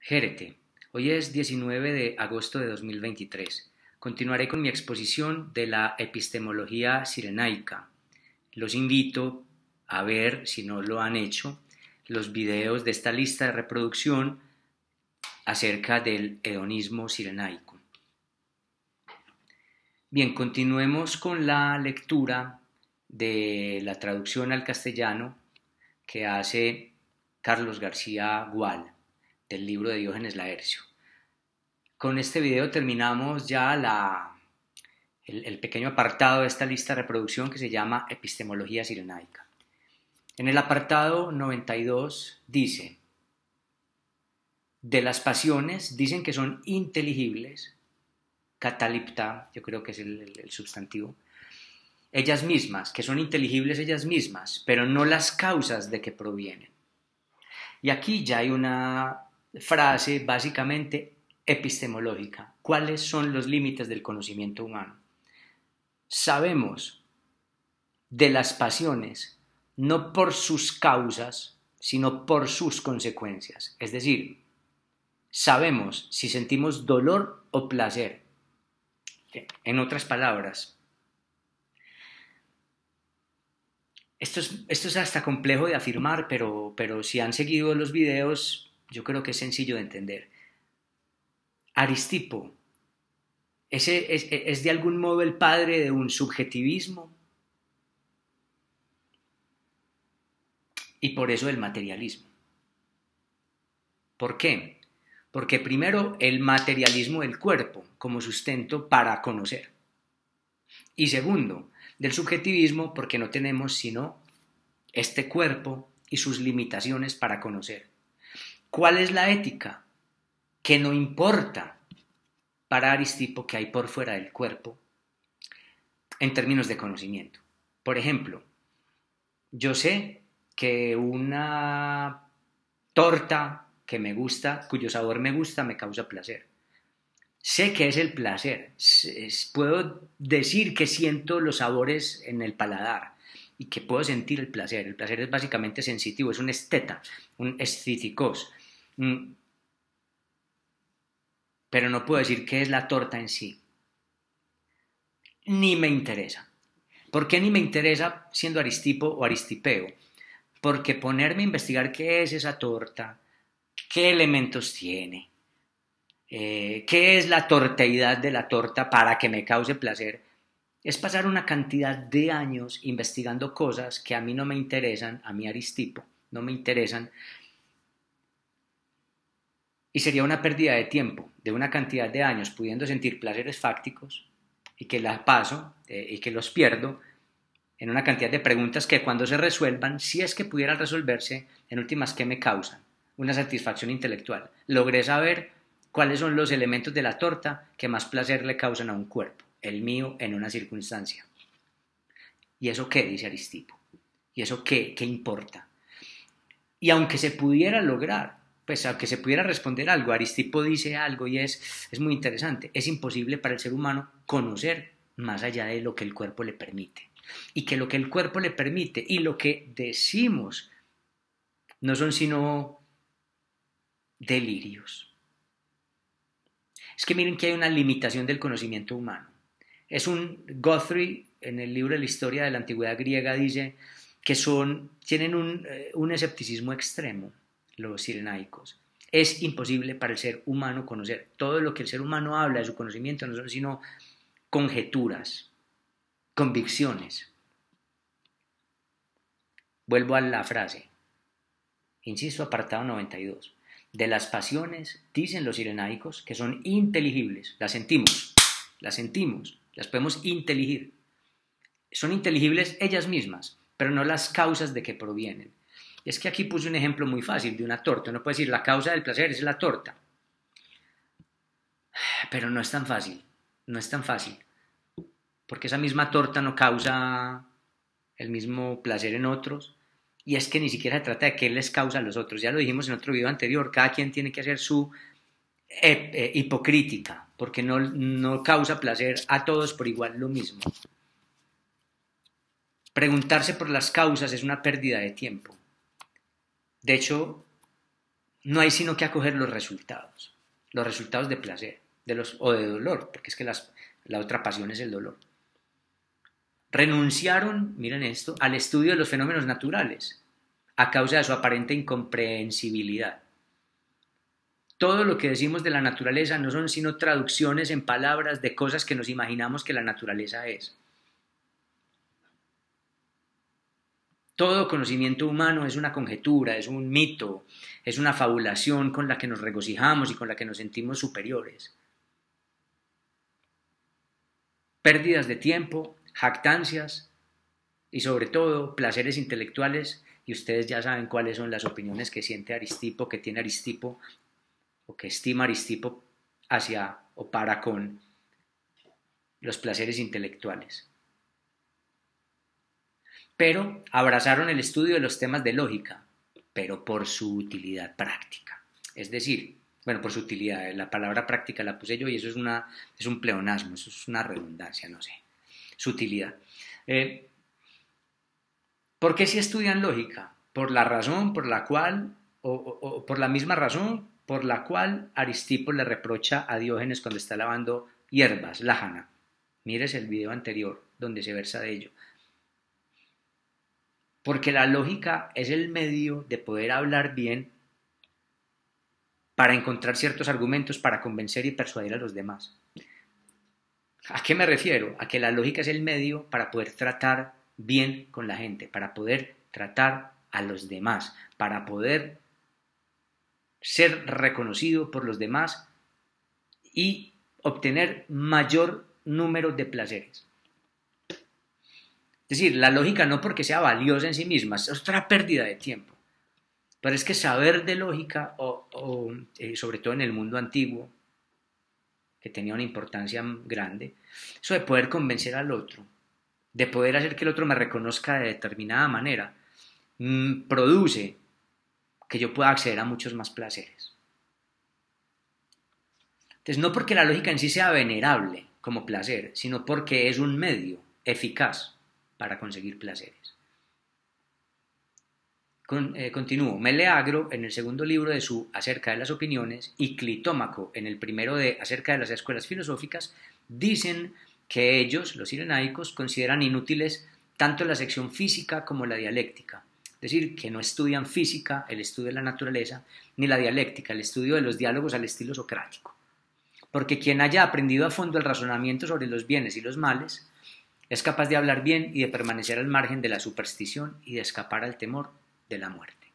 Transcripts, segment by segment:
Gérete, hoy es 19 de agosto de 2023. Continuaré con mi exposición de la epistemología cirenaica. Los invito a ver, si no lo han hecho, los videos de esta lista de reproducción acerca del hedonismo cirenaico. Bien, continuemos con la lectura de la traducción al castellano que hace Carlos García Gual del libro de Diógenes Laercio. Con este video terminamos ya el pequeño apartado de esta lista de reproducción que se llama Epistemología Cirenaica. En el apartado 92 dice: de las pasiones dicen que son inteligibles, catalipta, yo creo que es el sustantivo, ellas mismas, que son inteligibles ellas mismas, pero no las causas de que provienen. Y aquí ya hay una frase básicamente epistemológica. ¿Cuáles son los límites del conocimiento humano? Sabemos de las pasiones no por sus causas, sino por sus consecuencias. Es decir, sabemos si sentimos dolor o placer. En otras palabras, esto es hasta complejo de afirmar, pero si han seguido los videos, yo creo que es sencillo de entender. Aristipo es de algún modo el padre de un subjetivismo y por eso el materialismo. ¿Por qué? Porque primero el materialismo del cuerpo como sustento para conocer. Y segundo, del subjetivismo porque no tenemos sino este cuerpo y sus limitaciones para conocer. ¿Cuál es la ética? Que no importa para Aristipo que hay por fuera del cuerpo en términos de conocimiento. Por ejemplo, yo sé que una torta que me gusta, cuyo sabor me gusta, me causa placer. Sé que es el placer. Puedo decir que siento los sabores en el paladar y que puedo sentir el placer. El placer es básicamente sensitivo, es un esteta, un esthetikos. Pero no puedo decir qué es la torta en sí. Ni me interesa. ¿Por qué ni me interesa siendo Aristipo o Aristipeo? Porque ponerme a investigar qué es esa torta, qué elementos tiene, qué es la torteidad de la torta para que me cause placer, es pasar una cantidad de años investigando cosas que a mí no me interesan, a mí Aristipo, no me interesan, y sería una pérdida de tiempo, de una cantidad de años pudiendo sentir placeres fácticos y que la paso y que los pierdo en una cantidad de preguntas que cuando se resuelvan, si es que pudieran resolverse, en últimas, ¿qué me causan? Una satisfacción intelectual. Logré saber cuáles son los elementos de la torta que más placer le causan a un cuerpo, el mío en una circunstancia. ¿Y eso qué? Dice Aristipo. ¿Y eso qué importa? Y aunque se pudiera lograr, pues aunque se pudiera responder algo, Aristipo dice algo y es muy interesante. Es imposible para el ser humano conocer más allá de lo que el cuerpo le permite. Y que lo que el cuerpo le permite y lo que decimos no son sino delirios. Es que miren que hay una limitación del conocimiento humano. Es un Guthrie, en el libro de la historia de la antigüedad griega, dice que tienen un escepticismo extremo, los cirenaicos. Es imposible para el ser humano conocer. Todo lo que el ser humano habla de su conocimiento no son sino conjeturas, convicciones. Vuelvo a la frase. Insisto, apartado 92. De las pasiones, dicen los cirenaicos, que son inteligibles. Las sentimos, las podemos inteligir. Son inteligibles ellas mismas, pero no las causas de que provienen. Es que aquí puse un ejemplo muy fácil de una torta. Uno puede decir, la causa del placer es la torta. Pero no es tan fácil, porque esa misma torta no causa el mismo placer en otros, y es que ni siquiera se trata de qué les causa a los otros, ya lo dijimos en otro video anterior, cada quien tiene que hacer su hipocrítica, porque no causa placer a todos por igual lo mismo. Preguntarse por las causas es una pérdida de tiempo. De hecho, no hay sino que acoger los resultados de placer o de dolor, porque es que la otra pasión es el dolor. Renunciaron, miren esto, al estudio de los fenómenos naturales a causa de su aparente incomprensibilidad. Todo lo que decimos de la naturaleza no son sino traducciones en palabras de cosas que nos imaginamos que la naturaleza es. Todo conocimiento humano es una conjetura, es un mito, es una fabulación con la que nos regocijamos y con la que nos sentimos superiores. Pérdidas de tiempo, jactancias y sobre todo placeres intelectuales, y ustedes ya saben cuáles son las opiniones que siente Aristipo, que tiene Aristipo o que estima Aristipo hacia o para con los placeres intelectuales. Pero abrazaron el estudio de los temas de lógica, pero por su utilidad práctica. Es decir, bueno, por su utilidad, la palabra práctica la puse yo y eso es un pleonasmo, eso es una redundancia, no sé. Su utilidad. ¿Por qué si estudian lógica? Por la razón por la cual, o por la misma razón por la cual Aristipo le reprocha a Diógenes cuando está lavando hierbas, lájana. Mires el video anterior donde se versa de ello. Porque la lógica es el medio de poder hablar bien para encontrar ciertos argumentos para convencer y persuadir a los demás. ¿A qué me refiero? A que la lógica es el medio para poder tratar bien con la gente, para poder tratar a los demás, para poder ser reconocido por los demás y obtener mayor número de placeres. Es decir, la lógica no porque sea valiosa en sí misma, es otra pérdida de tiempo. Pero es que saber de lógica, sobre todo en el mundo antiguo, que tenía una importancia grande, eso de poder convencer al otro, de poder hacer que el otro me reconozca de determinada manera, produce que yo pueda acceder a muchos más placeres. Entonces, no porque la lógica en sí sea venerable como placer, sino porque es un medio eficaz para conseguir placeres. Continúo. Meleagro, en el segundo libro de su Acerca de las opiniones, y Clitómaco, en el primero de Acerca de las escuelas filosóficas, dicen que ellos, los cirenaicos, consideran inútiles tanto la sección física como la dialéctica. Es decir, que no estudian física, el estudio de la naturaleza, ni la dialéctica, el estudio de los diálogos al estilo socrático. Porque quien haya aprendido a fondo el razonamiento sobre los bienes y los males, es capaz de hablar bien y de permanecer al margen de la superstición y de escapar al temor de la muerte.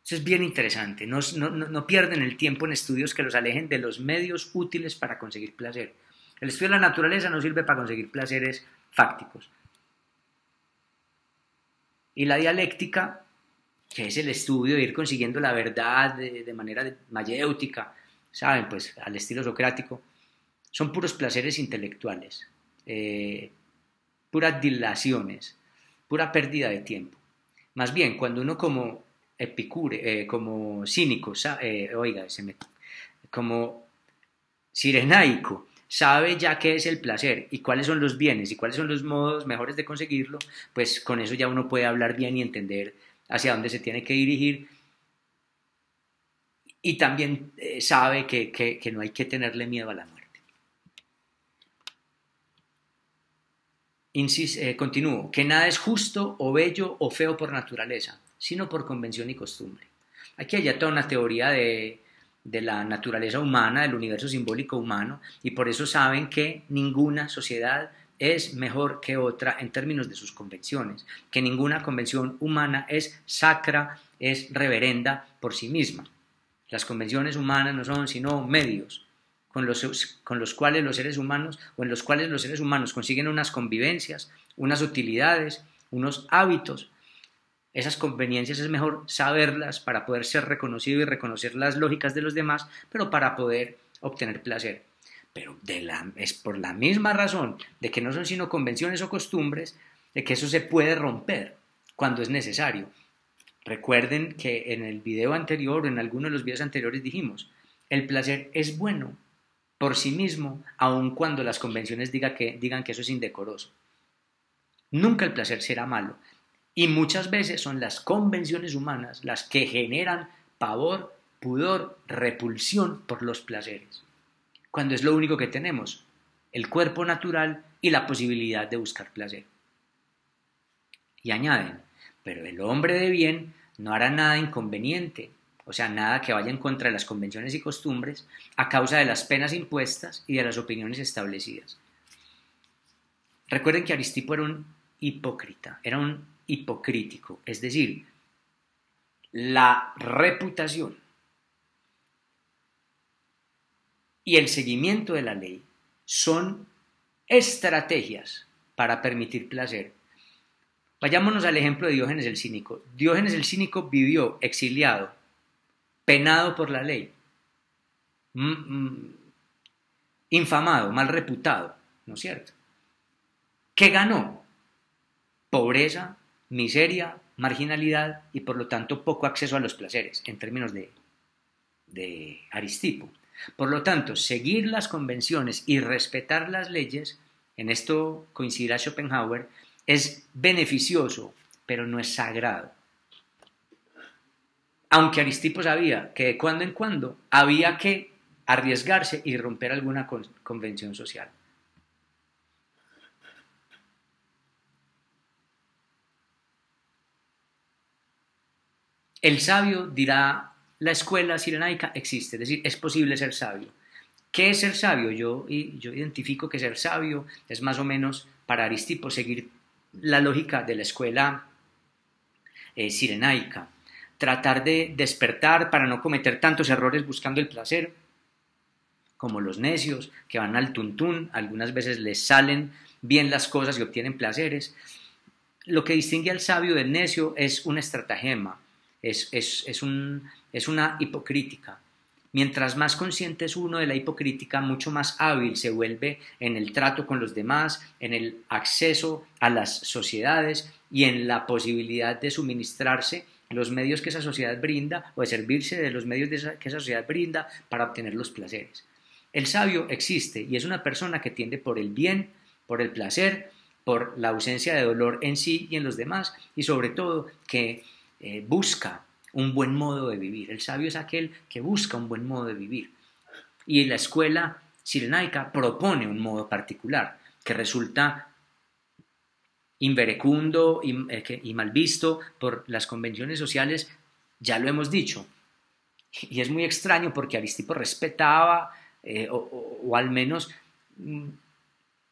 Eso es bien interesante. No pierden el tiempo en estudios que los alejen de los medios útiles para conseguir placer. El estudio de la naturaleza no sirve para conseguir placeres fácticos. Y la dialéctica, que es el estudio de ir consiguiendo la verdad de manera mayéutica, ¿saben? Pues al estilo socrático, son puros placeres intelectuales, puras dilaciones, pura pérdida de tiempo. Más bien, cuando uno como epicure, como cínico, como cirenaico, sabe ya qué es el placer y cuáles son los bienes y cuáles son los modos mejores de conseguirlo, pues con eso ya uno puede hablar bien y entender hacia dónde se tiene que dirigir. Y también sabe que no hay que tenerle miedo a la muerte. Continúo, que nada es justo o bello o feo por naturaleza, sino por convención y costumbre. Aquí hay ya toda una teoría de la naturaleza humana, del universo simbólico humano, y por eso saben que ninguna sociedad es mejor que otra en términos de sus convenciones, que ninguna convención humana es sacra, es reverenda por sí misma. Las convenciones humanas no son sino medios con los cuales los seres humanos, o en los cuales los seres humanos consiguen unas convivencias, unas utilidades, unos hábitos. Esas conveniencias es mejor saberlas para poder ser reconocido y reconocer las lógicas de los demás, pero para poder obtener placer. Pero es por la misma razón de que no son sino convenciones o costumbres, de que eso se puede romper cuando es necesario. Recuerden que en el video anterior o en alguno de los videos anteriores dijimos, el placer es bueno por sí mismo, aun cuando las convenciones digan que eso es indecoroso. Nunca el placer será malo. Y muchas veces son las convenciones humanas las que generan pavor pudor, repulsión por los placeres, cuando es lo único que tenemos, el cuerpo natural y la posibilidad de buscar placer. Y añaden, pero el hombre de bien no hará nada inconveniente, o sea, nada que vaya en contra de las convenciones y costumbres, a causa de las penas impuestas y de las opiniones establecidas. Recuerden que Aristipo era un hipócrita, era un hipocrítico, es decir, la reputación y el seguimiento de la ley son estrategias para permitir placer. Vayámonos al ejemplo de Diógenes el Cínico. Diógenes el Cínico vivió exiliado, penado por la ley, infamado, mal reputado, ¿no es cierto? ¿Qué ganó? Pobreza, miseria, marginalidad y por lo tanto poco acceso a los placeres en términos de Aristipo. Por lo tanto, seguir las convenciones y respetar las leyes, en esto coincidirá Schopenhauer, es beneficioso, pero no es sagrado. Aunque Aristipo sabía que de cuando en cuando había que arriesgarse y romper alguna convención social. El sabio, dirá la escuela cirenaica, existe, es decir, es posible ser sabio. ¿Qué es ser sabio? Yo identifico que ser sabio es más o menos, para Aristipo, seguir la lógica de la escuela cirenaica. Tratar de despertar para no cometer tantos errores buscando el placer, como los necios que van al tuntún, algunas veces les salen bien las cosas y obtienen placeres. Lo que distingue al sabio del necio es una estratagema, es una hipocrítica. Mientras más consciente es uno de la hipocrítica, mucho más hábil se vuelve en el trato con los demás, en el acceso a las sociedades y en la posibilidad de suministrarse los medios que esa sociedad brinda o de servirse de los medios que esa sociedad brinda para obtener los placeres. El sabio existe y es una persona que tiende por el bien, por el placer, por la ausencia de dolor en sí y en los demás y sobre todo que busca un buen modo de vivir. El sabio es aquel que busca un buen modo de vivir. Y la escuela cirenaica propone un modo particular que resulta inverecundo y mal visto por las convenciones sociales, ya lo hemos dicho. Y es muy extraño porque Aristipo respetaba o al menos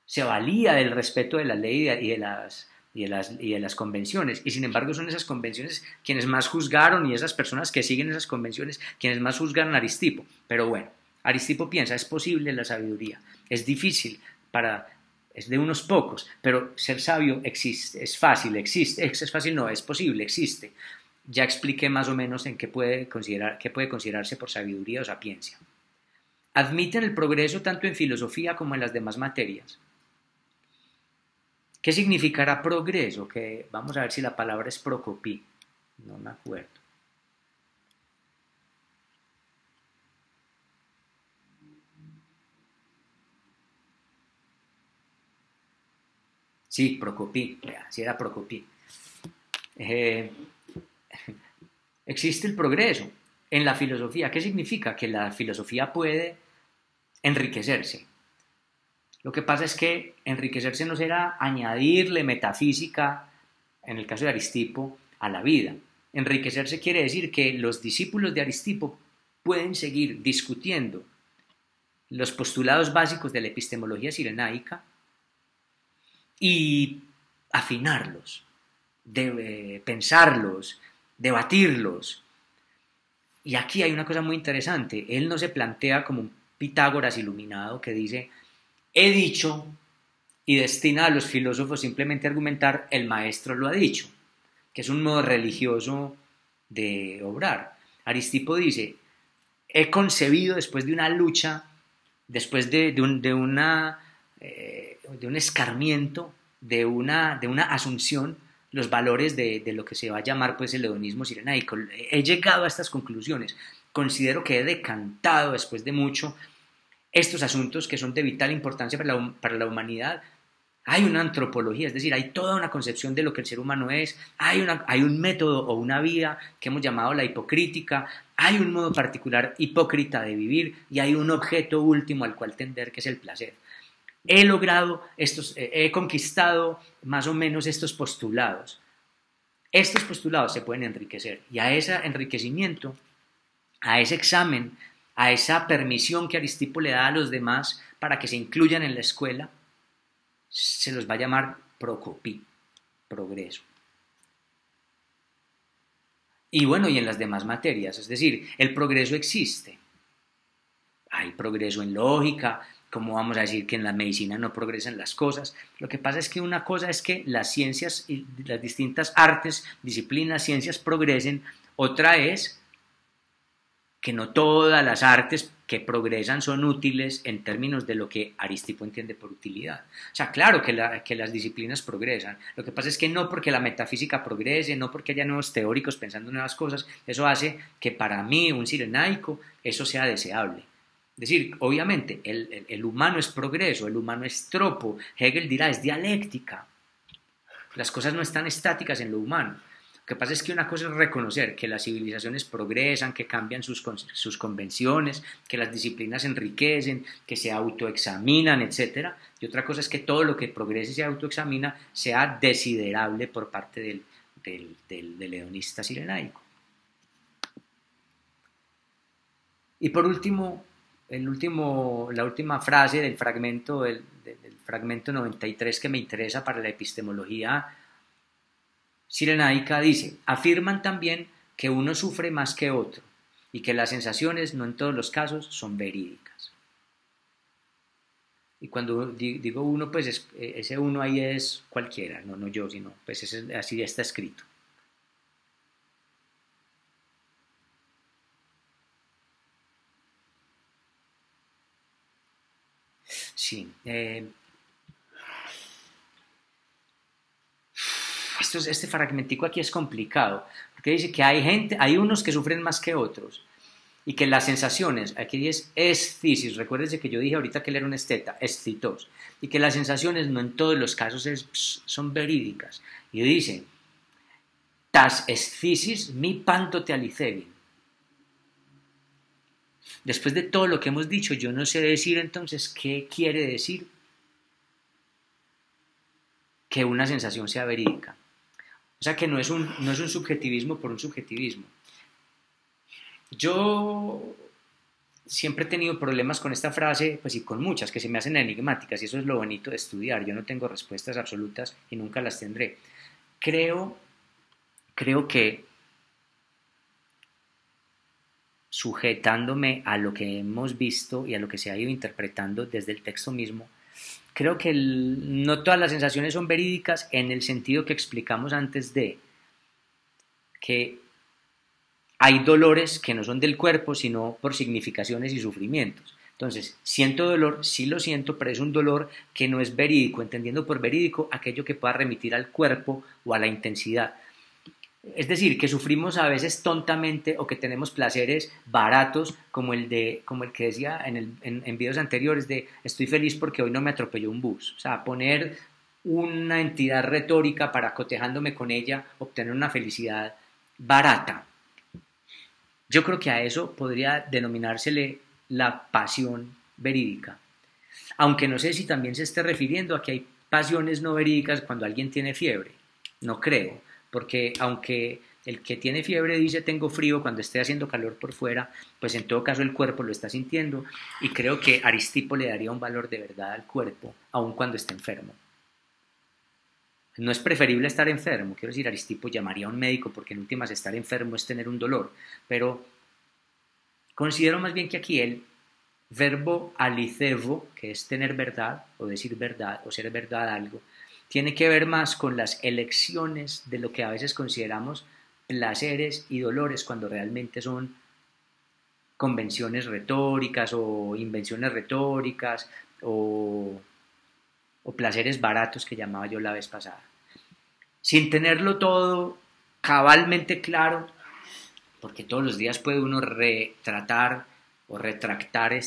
se valía del respeto de la ley y de las convenciones, y sin embargo son esas convenciones quienes más juzgaron y esas personas que siguen esas convenciones quienes más juzgan a Aristipo. Pero bueno, Aristipo piensa, es posible la sabiduría, es difícil, es de unos pocos, pero ser sabio existe, es fácil, existe, es fácil, no, es posible, existe. Ya expliqué más o menos en qué puede considerarse por sabiduría o sapiencia. Admiten el progreso tanto en filosofía como en las demás materias. ¿Qué significará progreso? Que vamos a ver si la palabra es procopí. No me acuerdo. Sí, procopí. Sí era procopí. Existe el progreso en la filosofía. ¿Qué significa? Que la filosofía puede enriquecerse. Lo que pasa es que enriquecerse no será añadirle metafísica, en el caso de Aristipo, a la vida. Enriquecerse quiere decir que los discípulos de Aristipo pueden seguir discutiendo los postulados básicos de la epistemología cirenaica y afinarlos, pensarlos, debatirlos. Y aquí hay una cosa muy interesante. Él no se plantea como un Pitágoras iluminado que dice: he dicho, y destina a los filósofos simplemente a argumentar, el maestro lo ha dicho, que es un modo religioso de obrar. Aristipo dice: he concebido después de una lucha, después de un escarmiento, de una asunción, los valores de lo que se va a llamar pues el hedonismo cirenaico. He llegado a estas conclusiones, considero que he decantado después de mucho estos asuntos que son de vital importancia para la humanidad. Hay una antropología, es decir, hay toda una concepción de lo que el ser humano es, hay un método o una vía que hemos llamado la hipocrítica, Hay un modo particular hipócrita de vivir y hay un objeto último al cual tender, que es el placer. He conquistado más o menos estos postulados. Estos postulados se pueden enriquecer y a ese enriquecimiento, a ese examen, a esa permisión que Aristipo le da a los demás para que se incluyan en la escuela, se los va a llamar procopí, progreso. Y bueno, y en las demás materias, es decir, el progreso existe. Hay progreso en lógica, como vamos a decir que en la medicina no progresan las cosas. Lo que pasa es que una cosa es que las ciencias y las distintas artes, disciplinas, ciencias progresen, otra es que no todas las artes que progresan son útiles en términos de lo que Aristipo entiende por utilidad. O sea, claro que las disciplinas progresan. Lo que pasa es que no porque la metafísica progrese, no porque haya nuevos teóricos pensando en nuevas cosas, eso hace que para mí, un cirenaico, eso sea deseable. Es decir, obviamente, el humano es progreso, el humano es tropo. Hegel dirá, es dialéctica. Las cosas no están estáticas en lo humano. Lo que pasa es que una cosa es reconocer que las civilizaciones progresan, que cambian sus convenciones, que las disciplinas se enriquecen, que se autoexaminan, etc. Y otra cosa es que todo lo que progrese y se autoexamina sea desiderable por parte del hedonista cirenaico. Y por último, la última frase del fragmento 93 que me interesa para la epistemología cirenaica dice: afirman también que uno sufre más que otro y que las sensaciones no en todos los casos son verídicas. Y cuando digo uno, pues ese uno ahí es cualquiera, no yo, sino pues así ya está escrito. Sí. Este fragmentico aquí es complicado, porque dice que hay unos que sufren más que otros, y que las sensaciones, aquí es escisis, recuérdense que yo dije ahorita que él era un esteta, escitos, y que las sensaciones no en todos los casos son verídicas. Y dice, tas escisis mi panto te alicebin. Después de todo lo que hemos dicho, yo no sé decir entonces qué quiere decir que una sensación sea verídica. O sea que no es un subjetivismo por un subjetivismo. Yo siempre he tenido problemas con esta frase, pues y con muchas que se me hacen enigmáticas, y eso es lo bonito de estudiar. Yo no tengo respuestas absolutas y nunca las tendré. Creo que sujetándome a lo que hemos visto y a lo que se ha ido interpretando desde el texto mismo, creo que no todas las sensaciones son verídicas en el sentido que explicamos antes de que hay dolores que no son del cuerpo, sino por significaciones y sufrimientos. Entonces, siento dolor, sí lo siento, pero es un dolor que no es verídico, entendiendo por verídico aquello que pueda remitir al cuerpo o a la intensidad. Es decir, que sufrimos a veces tontamente o que tenemos placeres baratos, como el que decía en videos anteriores de estoy feliz porque hoy no me atropelló un bus. O sea, poner una entidad retórica para, cotejándome con ella, obtener una felicidad barata. Yo creo que a eso podría denominársele la pasión verídica. Aunque no sé si también se esté refiriendo a que hay pasiones no verídicas cuando alguien tiene fiebre. No creo, porque aunque el que tiene fiebre dice tengo frío cuando esté haciendo calor por fuera, pues en todo caso el cuerpo lo está sintiendo, y creo que Aristipo le daría un valor de verdad al cuerpo, aun cuando esté enfermo. No es preferible estar enfermo, quiero decir, Aristipo llamaría a un médico porque en últimas estar enfermo es tener un dolor, pero considero más bien que aquí el verbo alicevo, que es tener verdad o decir verdad o ser verdad algo, tiene que ver más con las elecciones de lo que a veces consideramos placeres y dolores cuando realmente son convenciones retóricas o invenciones retóricas o placeres baratos que llamaba yo la vez pasada. Sin tenerlo todo cabalmente claro, porque todos los días puede uno retratar o retractar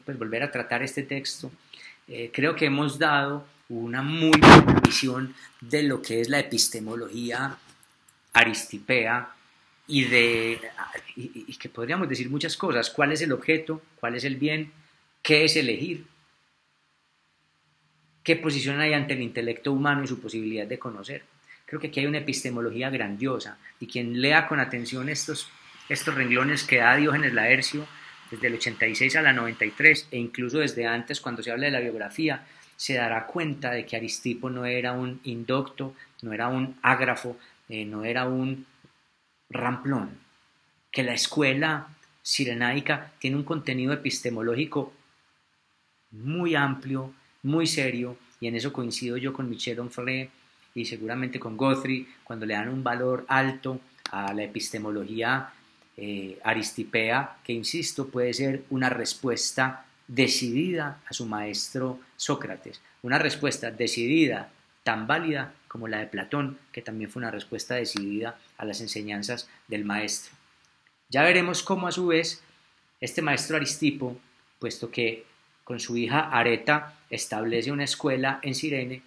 volver a tratar este texto, creo que hemos dado una muy buena visión de lo que es la epistemología aristipea y que podríamos decir muchas cosas. ¿Cuál es el objeto? ¿Cuál es el bien? ¿Qué es elegir? ¿Qué posición hay ante el intelecto humano y su posibilidad de conocer? Creo que aquí hay una epistemología grandiosa, y quien lea con atención estos renglones que da Diógenes Laercio desde el 86 a la 93, e incluso desde antes cuando se habla de la biografía, se dará cuenta de que Aristipo no era un indocto, no era un ágrafo, no era un ramplón, que la escuela cirenaica tiene un contenido epistemológico muy amplio, muy serio, y en eso coincido yo con Michel Onfray y seguramente con Guthrie, cuando le dan un valor alto a la epistemología aristipea, que insisto, puede ser una respuesta decidida a su maestro Sócrates, una respuesta decidida, tan válida como la de Platón, que también fue una respuesta decidida a las enseñanzas del maestro. Ya veremos cómo a su vez este maestro Aristipo, puesto que con su hija Areta establece una escuela en Cirene,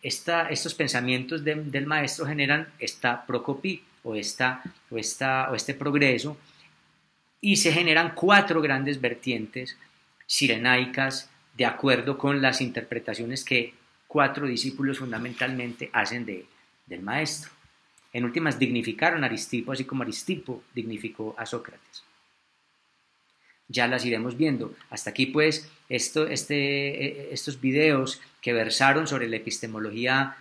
estos pensamientos del maestro generan esta procopí o este progreso, y se generan 4 grandes vertientes cirenaicas de acuerdo con las interpretaciones que 4 discípulos fundamentalmente hacen del maestro. En últimas, dignificaron a Aristipo, así como Aristipo dignificó a Sócrates. Ya las iremos viendo. Hasta aquí pues estos videos que versaron sobre la epistemología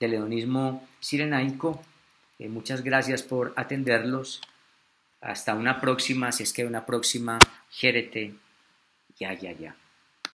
del hedonismo cirenaico. Muchas gracias por atenderlos. Hasta una próxima, si es que una próxima, Jérete, ya.